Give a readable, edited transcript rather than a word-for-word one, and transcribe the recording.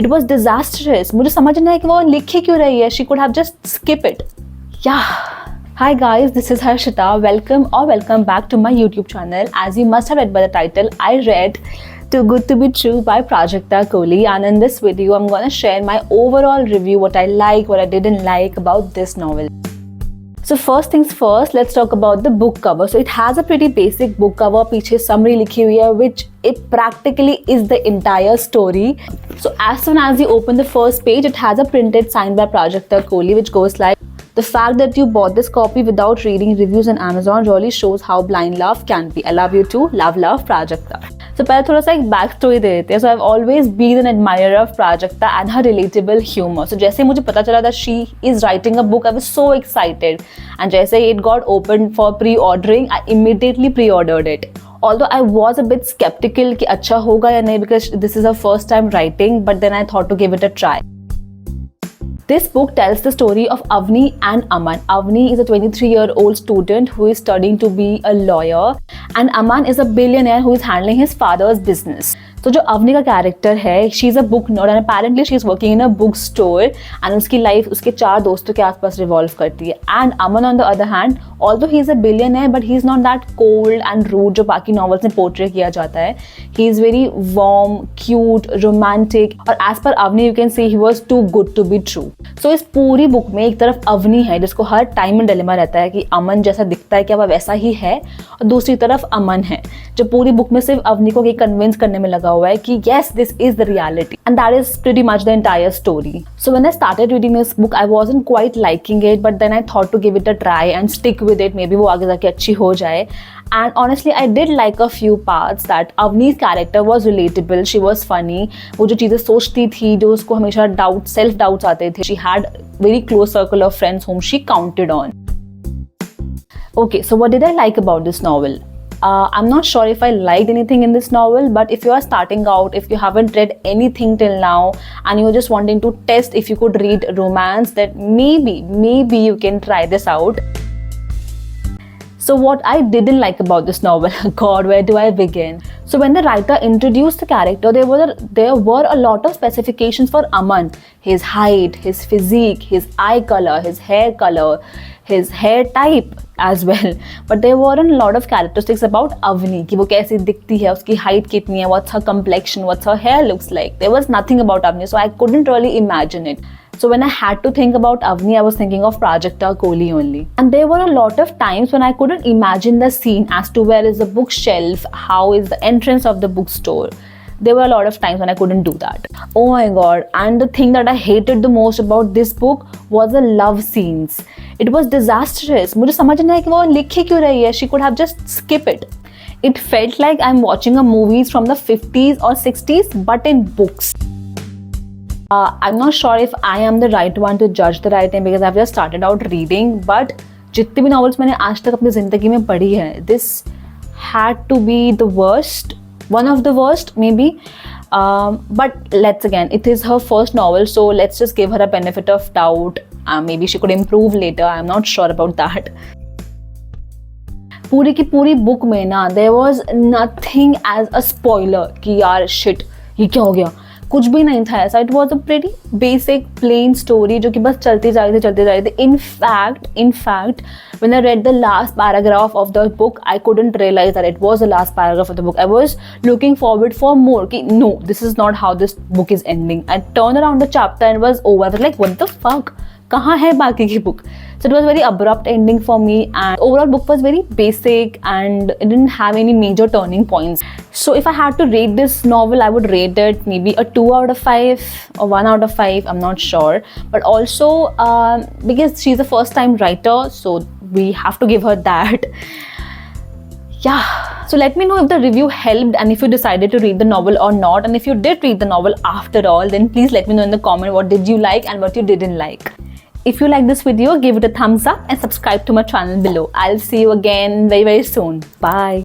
It was disastrous. मुझे समझ नहीं आया कि वो लिख ही क्यों रही है. She could have just skip it. Yeah. Hi guys, this is Harshita. Welcome back to my YouTube channel. As you must have read by the title, I read Too Good to Be True by Prajakta Kohli, and in this video I'm gonna share my overall review, what I like, what I didn't like about this novel. So first things first, let's talk about the book cover. So it has a pretty basic book cover. पीछे summary लिखी हुई है, which it practically is the entire story. So as soon as you open the first page, it has a printed sign by Prajakta Kohli, which goes like, "The fact that you bought this copy without reading reviews on Amazon really shows how blind love can be. I love you too. Love, Prajakta." So पहले थोड़ा सा एक back story they देते हैं. So I've always been an admirer of Prajakta and her relatable humor. So जैसे मुझे पता चला that she is writing a book, I was so excited. And जैसे it got opened for pre-ordering, I immediately pre-ordered it. Although I was a bit skeptical कि अच्छा होगा या नहीं, because this is her first time writing, but then I thought to give it a try. This book tells the story of Avni and Aman. Avni is a 23-year-old student who is studying to be a lawyer, and Aman is a billionaire who is handling his father's business. तो जो अवनी का character है, she is a book nerd and apparently she is working in a book store, and उसकी life उसके 4 दोस्तों के आसपास revolve करती है. And Aman on the other hand, although he is a billionaire, but he is not that cold and rude जो बाकी novels में पोर्ट्रे किया जाता है. He is very warm, cute, romantic, और as per Avni you can see he was too good to be true. So इस पूरी book में एक तरफ अवनी है जिसको हर टाइम में डिलेमा रहता है कि अमन जैसा दिखता है क्या वह वैसा ही है, और दूसरी तरफ अमन है जो पूरी बुक में सिर्फ अवनी को ये कन्विंस करने में लगा हुआ है कि yes, this is the reality, and that is pretty much the entire story. So when I started reading this book, I wasn't quite liking it, but then I thought to give it a try and stick with it. Maybe वो आगे जाके अच्छी हो जाए. And honestly, I did like a few parts. That Avni's character was relatable. She was funny. वो जो चीज़ें सोचती थी, जो उसको हमेशा self doubts आते थे. She had very close circle of friends whom she counted on. Okay, so what did I like about this novel? I'm not sure if I liked anything in this novel, but if you are starting out, if you haven't read anything till now, and you're just wanting to test if you could read romance, then maybe you can try this out. So what I didn't like about this novel, God, where do I begin? So when the writer introduced the character, there were a lot of specifications for Aman. His height, his physique, his eye color, his hair color, his hair type as well. But there weren't a lot of characteristics about Avni, कि वो कैसी दिखती है, उसकी height कितनी है, what's her complexion, what's her hair looks like. There was nothing about Avni, so I couldn't really imagine it. So when I had to think about Avni, I was thinking of Prajakta Kohli only. And there were a lot of times when I couldn't imagine the scene as to where is the bookshelf, how is the entrance of the bookstore. There were a lot of times when I couldn't do that. Oh my god, and the thing that I hated the most about this book was the love scenes. It was disastrous. मुझे समझ नहीं आया कि वो लिख ही क्यों रही है. She could have just skip it. It felt like I'm watching a movies from the 50s or 60s, but in books. I'm not sure if I am the right one to judge the writing because I've just started out reading, but जितने भी novels मैंने आज तक अपनी ज़िंदगी में पढ़ी है, this had to be the worst, one of the worst maybe. But let's again, it is her first novel, so let's just give her a benefit of doubt. Maybe she could improve later. I'm not sure about that. पूरी की पूरी book में ना, there was nothing as a spoiler कि यार shit ये क्या हो गया, कुछ भी नहीं था ऐसा. It was a pretty basic plain story जो कि बस चलती जा रही थी. In fact when I read the last paragraph of the book, I couldn't realize that it was the last paragraph of the book. I was looking forward for more. कि no, this is not how this book is ending. I turned around the chapter and it was over. I was like, what the fuck? कहाँ है बाकी की book? So it was very abrupt ending for me, and overall book was very basic and it didn't have any major turning points. So if I had to rate this novel, I would rate it maybe a 2 out of 5 or 1 out of 5. I'm not sure. But also because she's a first time writer, so we have to give her that. Yeah. So let me know if the review helped and if you decided to read the novel or not. And if you did read the novel after all, then please let me know in the comment what did you like and what you didn't like. If you like this video, give it a thumbs up and subscribe to my channel below. I'll see you again very soon. Bye.